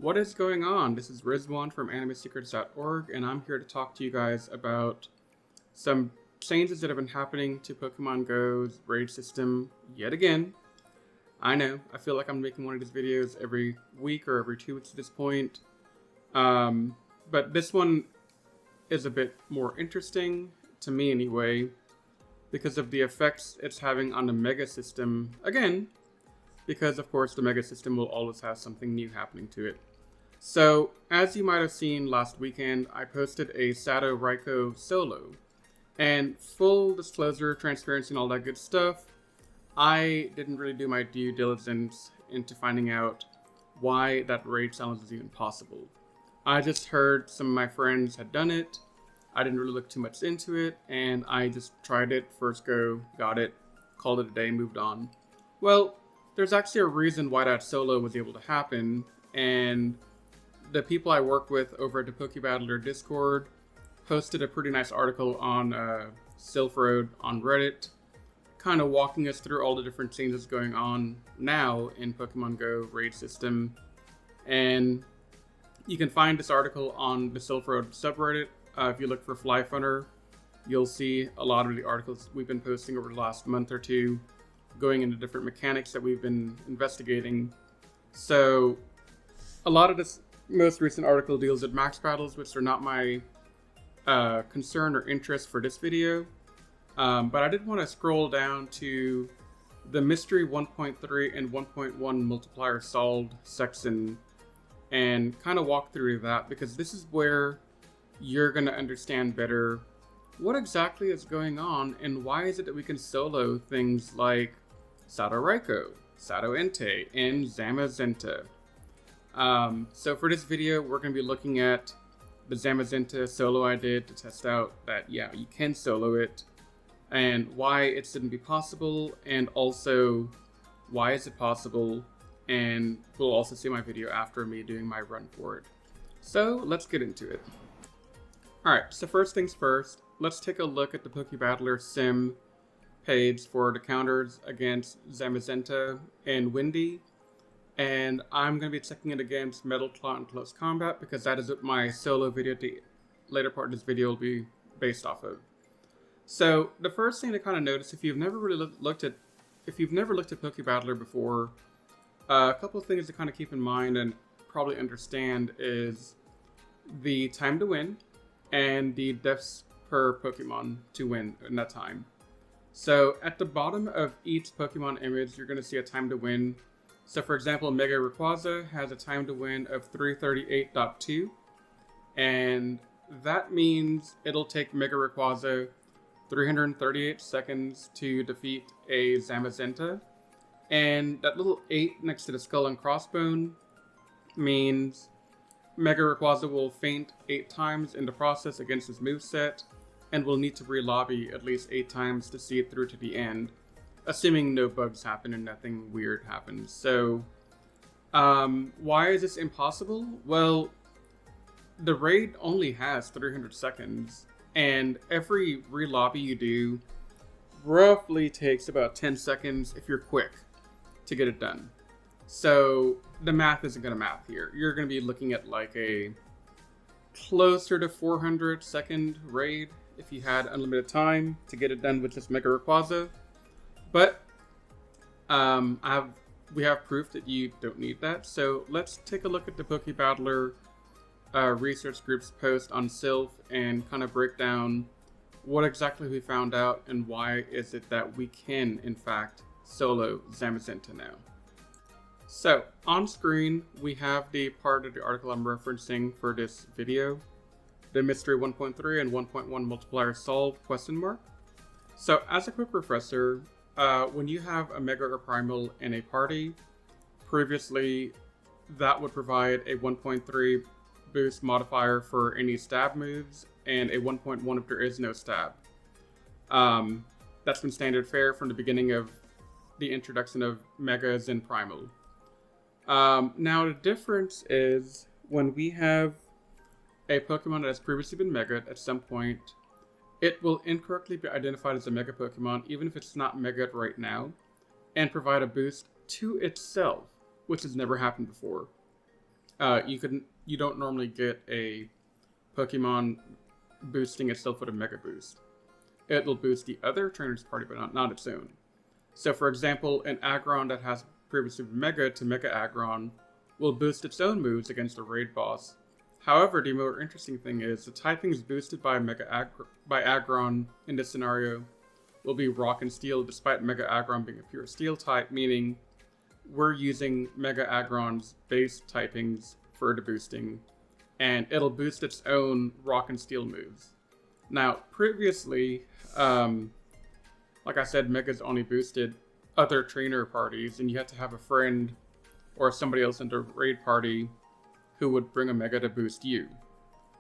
What is going on? This is Rizwan from AnimeSecrets.org, and I'm here to talk to you guys about some changes that have been happening to Pokemon Go's raid system yet again. I know, I feel like I'm making one of these videos every week or every 2 weeks at this point. But this one is a bit more interesting, to me anyway, because of the effects it's having on the Mega System, again, because of course the Mega System will always have something new happening to it. So, as you might have seen last weekend, I posted a Shadow Raikou solo. And full disclosure, transparency, and all that good stuff, I didn't really do my due diligence into finding out why that raid challenge was even possible. I just heard some of my friends had done it. I didn't really look too much into it, and I just tried it, first go, got it, called it a day, moved on. Well, there's actually a reason why that solo was able to happen, and the people I work with over at the Pokebattler Discord posted a pretty nice article on Silph Road on Reddit, kind of walking us through all the different changes going on now in Pokemon Go raid system. And you can find this article on the Silph Road Subreddit. If you look for Flyfunner, you'll see a lot of the articles we've been posting over the last month or two, going into different mechanics that we've been investigating. So a lot of this most recent article deals with max battles, which are not my concern or interest for this video. But I did want to scroll down to the Mystery 1.3 and 1.1 multiplier solved section and kind of walk through that, because this is where you're going to understand better what exactly is going on and why is it that we can solo things like Shadow Raikou, Shadow Entei, and Zamazenta. So for this video, we're going to be looking at the Zamazenta solo I did to test out that, yeah, you can solo it, and why it shouldn't be possible, and also why is it possible, and we'll also see my video after me doing my run for it. So let's get into it. Alright, so first things first, let's take a look at the Pokebattler Sim page for the counters against Zamazenta and Windy. And I'm going to be checking it against Metal Claw in close combat, because that is what my solo video, the later part of this video, will be based off of. So the first thing to kind of notice, if you've never really looked at Pokebattler before, a couple of things to kind of keep in mind and probably understand is the time to win and the deaths per Pokemon to win in that time. So at the bottom of each Pokemon image, you're going to see a time to win. So for example, Mega Rayquaza has a time to win of 338.2, and that means it'll take Mega Rayquaza 338 seconds to defeat a Zamazenta, and that little 8 next to the skull and crossbone means Mega Rayquaza will faint 8 times in the process against his moveset, and will need to re-lobby at least 8 times to see it through to the end, assuming no bugs happen and nothing weird happens. So, why is this impossible? Well, the raid only has 300 seconds, and every re-lobby you do roughly takes about 10 seconds if you're quick to get it done. So, the math isn't going to math here. You're going to be looking at like a closer to 400 second raid if you had unlimited time to get it done with just Mega Rayquaza. But we have proof that you don't need that. So let's take a look at the Pokebattler Research Group's post on Silph and kind of break down what exactly we found out and why is it that we can, in fact, solo Zamazenta now. So on screen, we have the part of the article I'm referencing for this video, the Mystery 1.3 and 1.1 multiplier solved ? So as a quick refresher, when you have a Mega or Primal in a party, previously that would provide a 1.3 boost modifier for any stab moves and a 1.1 if there is no stab. That's been standard fare from the beginning of the introduction of Megas and Primal. Now the difference is when we have a Pokemon that has previously been Mega at some point, it will incorrectly be identified as a Mega Pokemon, even if it's not Mega right now, and provide a boost to itself, which has never happened before. You don't normally get a Pokemon boosting itself with a Mega Boost. It will boost the other trainer's party, but not its own. So, for example, an Aggron that has previously been Mega to Mega Aggron will boost its own moves against a raid boss. However, the more interesting thing is the typings boosted by Aggron in this scenario will be Rock and Steel, despite Mega Aggron being a pure Steel type, meaning we're using Mega Aggron's base typings for the boosting, and it'll boost its own Rock and Steel moves. Now, previously, like I said, Mega's only boosted other trainer parties, and you had to have a friend or somebody else in the raid party who would bring a Mega to boost you.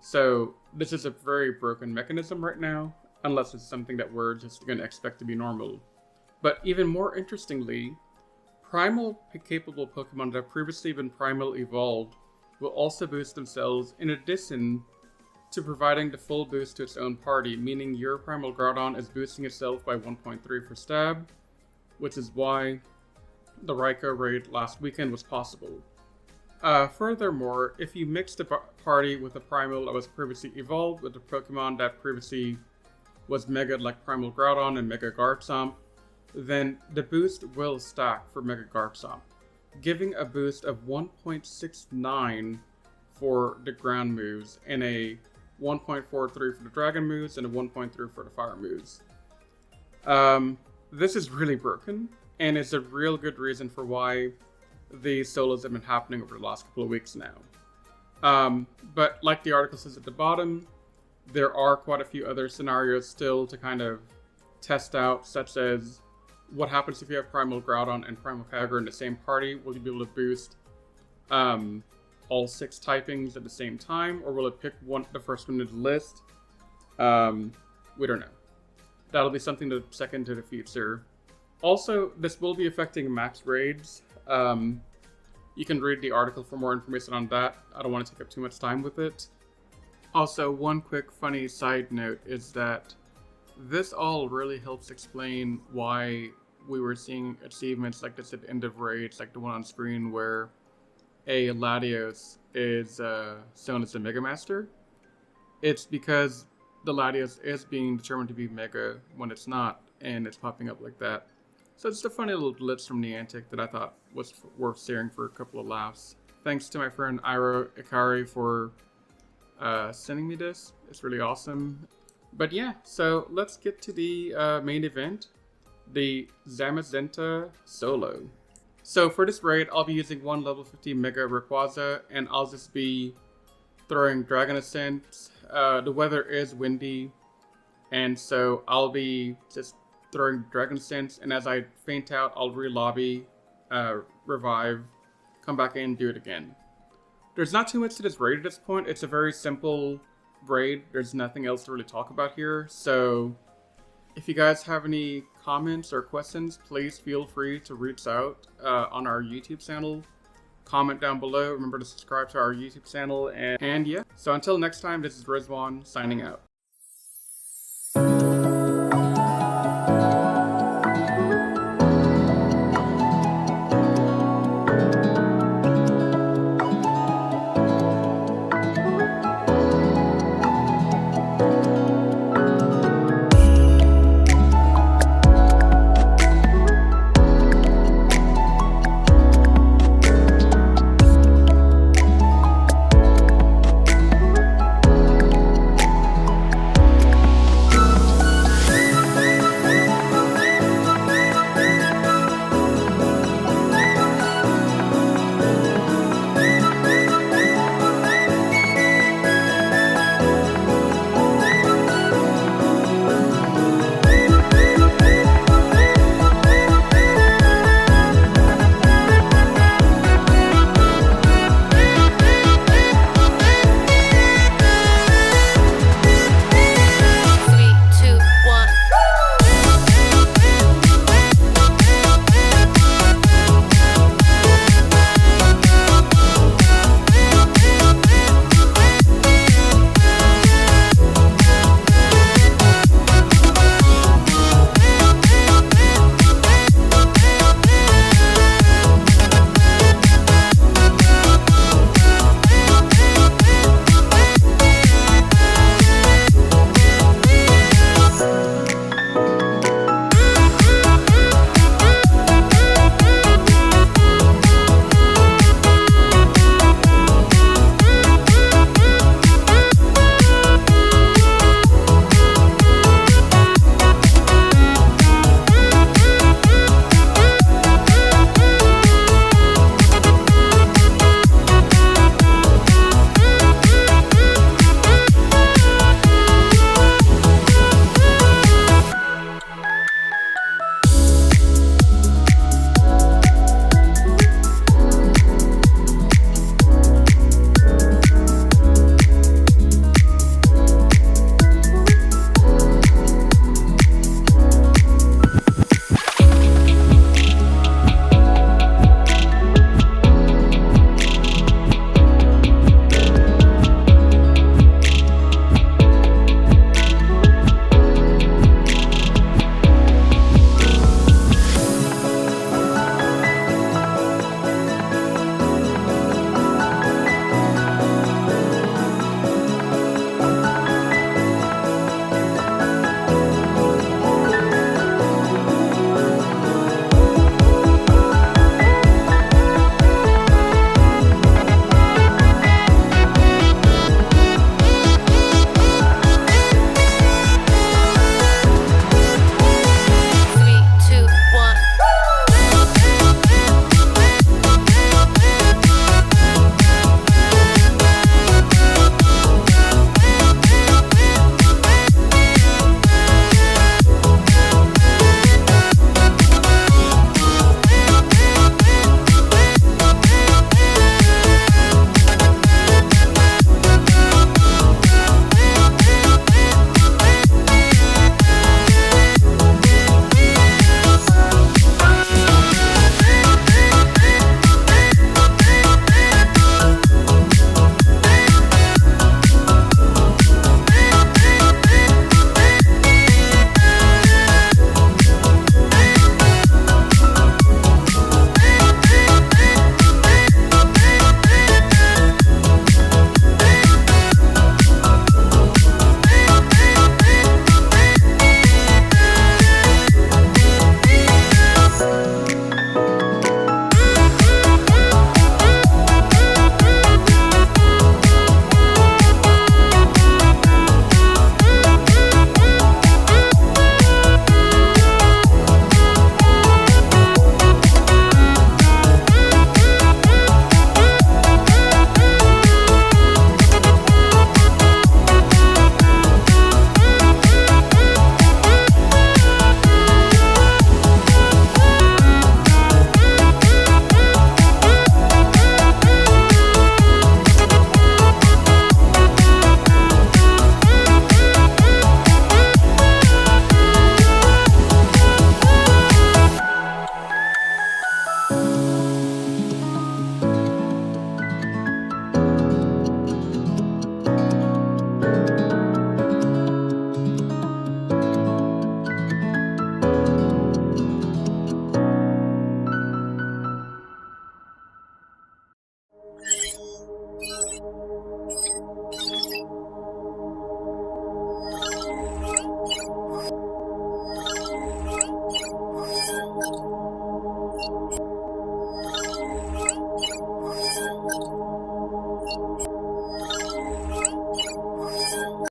So this is a very broken mechanism right now, unless it's something that we're just going to expect to be normal. But even more interestingly, primal capable Pokemon that have previously been primal evolved will also boost themselves in addition to providing the full boost to its own party, meaning your Primal Groudon is boosting itself by 1.3 for stab, which is why the Raikou raid last weekend was possible. Furthermore, if you mix the party with a Primal that was previously evolved with a Pokemon that previously was Mega like Primal Groudon and Mega Garchomp, then the boost will stack for Mega Garchomp, giving a boost of 1.69 for the ground moves and a 1.43 for the dragon moves and a 1.3 for the fire moves. This is really broken, and it's a real good reason for why the solos have been happening over the last couple of weeks now. But like the article says at the bottom, there are quite a few other scenarios still to kind of test out, such as what happens if you have Primal Groudon and Primal Kyogre in the same party. Will you be able to boost all 6 typings at the same time, or will it pick the first one in the list? We don't know. That'll be something to check into the future. Also, this will be affecting max raids. You can read the article for more information on that. I don't want to take up too much time with it. Also, one quick funny side note is that this all really helps explain why we were seeing achievements like this at the end of raids, like the one on screen where a Latios is shown as a Mega Master. It's because the Latios is being determined to be Mega when it's not, and it's popping up like that. So it's just a funny little glitch from Niantic that I thought was worth sharing for a couple of laughs. Thanks to my friend Iro Ikari for sending me this. It's really awesome. But yeah, so let's get to the main event, the Zamazenta Solo. So for this raid, I'll be using one level 50 Mega Rayquaza, and I'll just be throwing Dragon Ascent. The weather is windy, and so I'll be just throwing Dragon Ascent, and as I faint out, I'll re-lobby, revive, come back in, do it again. There's not too much to this raid at this point. It's a very simple raid. There's nothing else to really talk about here, so if you guys have any comments or questions, please feel free to reach out on our YouTube channel. Comment down below. Remember to subscribe to our YouTube channel. And yeah, so until next time, this is Rizwan signing out.